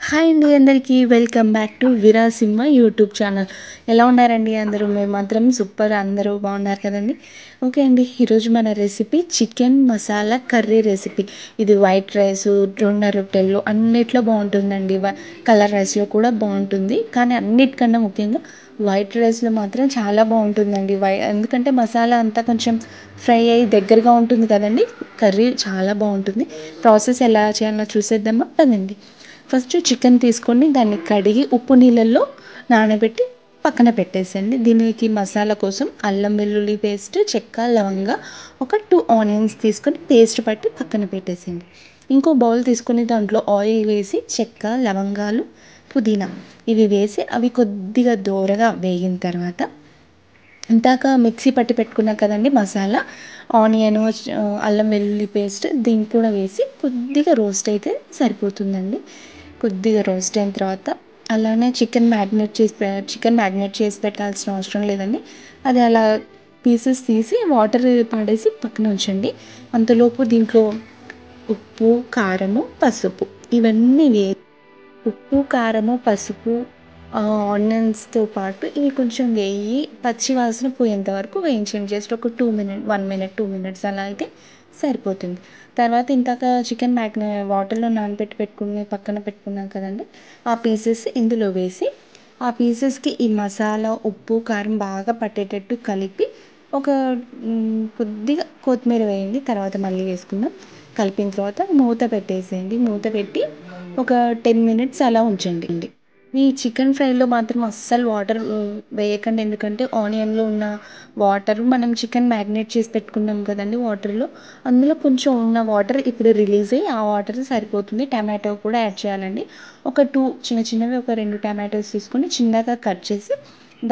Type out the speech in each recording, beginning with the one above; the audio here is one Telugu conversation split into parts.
హాయ్ అండి అందరికీ welcome back to Virasimha YouTube channel. ఎలా ఉన్నారండి అందరూ? మేము మాత్రం సూపర్, అందరూ బాగున్నారు కదండి. ఓకే అండి, ఈరోజు మన recipe chicken masala curry recipe. ఇది వైట్ రైస్, జొన్న రొట్టెలు అన్నిట్లో బాగుంటుందండి. కలర్ రైస్లో కూడా బాగుంటుంది, కానీ అన్నిటికన్నా ముఖ్యంగా వైట్ రైస్లో మాత్రం చాలా బాగుంటుందండి. ఎందుకంటే మసాలా అంతా కొంచెం ఫ్రై అయ్యి దగ్గరగా ఉంటుంది కదండి. కర్రీ చాలా బాగుంటుంది. ప్రాసెస్ ఎలా చేయాలో చూసేద్దామా పదండి. ఫస్ట్ చికెన్ తీసుకొని దాన్ని కడిగి ఉప్పు నీళ్ళల్లో నానబెట్టి పక్కన పెట్టేసండి. దీనికి మసాలా కోసం అల్లం వెల్లుల్లి పేస్ట్, చెక్క, లవంగ, ఒక 2 ఆనియన్స్ తీసుకొని పేస్ట్ పట్టి పక్కన పెట్టేసేయండి. ఇంకో బౌల్ తీసుకొని దాంట్లో ఆయిల్ వేసి చెక్క, లవంగాలు, పుదీనా ఇవి వేసి అవి కొద్దిగా దోరగా వేగిన తర్వాత ఇందాక మిక్సీ పట్టి పెట్టుకున్నాం కదండి మసాలా, ఆనియన్, అల్లం వెల్లుల్లి పేస్ట్ దీన్ని కూడా వేసి కొద్దిగా రోస్ట్ అయితే సరిపోతుందండి. కొద్దిగా రోస్ట్ అయిన తర్వాత అలానే చికెన్ మ్యాగ్నేట్ చేసి పెట్టాల్సిన అవసరం లేదండి. అది అలా పీసెస్ తీసి వాటర్ పడేసి పక్కన ఉంచండి. అంతలోపు దీంట్లో ఉప్పు, కారము, పసుపు ఇవన్నీ ఉప్పు, కారము, పసుపు, ఆనియన్స్తో పాటు ఇవి కొంచెం వేయి పచ్చి వాసన పోయేంత వరకు వేయించండి. జస్ట్ ఒక 2 మినిట్స్ అలా అయితే సరిపోతుంది. తర్వాత ఇందాక చికెన్ వాటర్లో నానబెట్టి పక్కన పెట్టుకున్నాం కదండి. ఆ పీసెస్ ఇందులో వేసి ఆ పీసెస్కి ఈ మసాలా, ఉప్పు, కారం బాగా పట్టేటట్టు కలిపి ఒక కొద్దిగా కొత్తిమీర వేయండి. తర్వాత మళ్ళీ వేసుకుందాం. కలిపిన తర్వాత మూత పెట్టేసేయండి. మూత పెట్టి ఒక 10 మినిట్స్ అలా ఉంచండి. ఈ చికెన్ ఫ్రైలో మాత్రం అస్సలు వాటర్ వేయకండి. ఎందుకంటే ఆనియన్లో ఉన్న వాటర్ మనం చికెన్ మ్యాగ్నేట్ చేసి పెట్టుకున్నాం కదండి వాటర్లో, అందులో కొంచెం ఉన్న వాటర్ ఇప్పుడు రిలీజ్ అయ్యి ఆ వాటర్ సరిపోతుంది. టమాటో కూడా యాడ్ చేయాలండి. ఒక 2 చిన్నవి ఒక 2 టమాటోస్ తీసుకొని చిన్నగా కట్ చేసి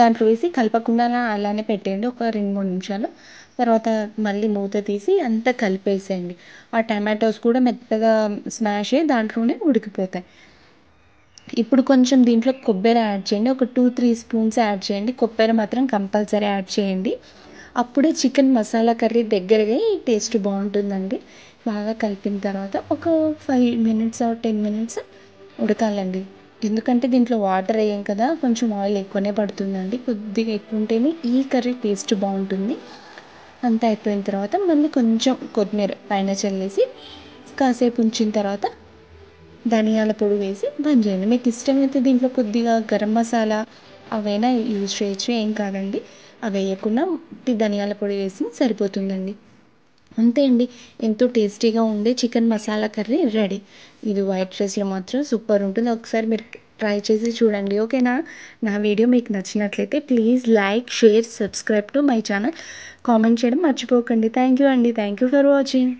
దాంట్లో వేసి కలపకుండా అలానే పెట్టేయండి ఒక 2-3 నిమిషాలు. తర్వాత మళ్ళీ మూత తీసి అంతా కలిపేసేయండి. ఆ టమాటోస్ కూడా మెత్తగా స్మాష్ అయ్యి దాంట్లోనే ఉడికిపోతాయి. ఇప్పుడు కొంచెం దీంట్లో కొబ్బరి యాడ్ చేయండి. ఒక 2-3 స్పూన్స్ యాడ్ చేయండి. కొబ్బరి మాత్రం కంపల్సరీ యాడ్ చేయండి. అప్పుడే చికెన్ మసాలా కర్రీ దగ్గరగా టేస్ట్ బాగుంటుందండి. బాగా కలిపిన తర్వాత ఒక 5 మినిట్స్ ఆర్ 10 మినిట్స్ ఉడకాలండి. ఎందుకంటే దీంట్లో వాటర్ వేయం కదా, కొంచెం ఆయిల్ ఎక్కువనే పడుతుందండి. కొద్దిగా ఎక్కువ ఉంటేనే ఈ కర్రీ టేస్ట్ బాగుంటుంది. అంతా అయిపోయిన తర్వాత మళ్ళీ కొంచెం కొత్తిమీర పైన చల్లేసి కాసేపు ఉంచిన తర్వాత ధనియాల పొడి వేసి బంద్ చేయండి. మీకు ఇష్టమైతే దీంట్లో కొద్దిగా గరం మసాలా అవైనా యూజ్ చేయొచ్చు, ఏం కాదండి. అవి వేయకుండా ధనియాల పొడి వేసి సరిపోతుందండి. అంతే అండి, ఎంతో టేస్టీగా ఉండే చికెన్ మసాలా కర్రీ రెడీ. ఇది వైట్ రైస్లో మాత్రం సూపర్ ఉంటుంది. ఒకసారి మీరు ట్రై చేసి చూడండి. ఓకేనా? నా వీడియో మీకు నచ్చినట్లయితే please like, share, subscribe to my channel. Comment చేయడం మర్చిపోకండి. థ్యాంక్ యూ అండి. Thank you for watching.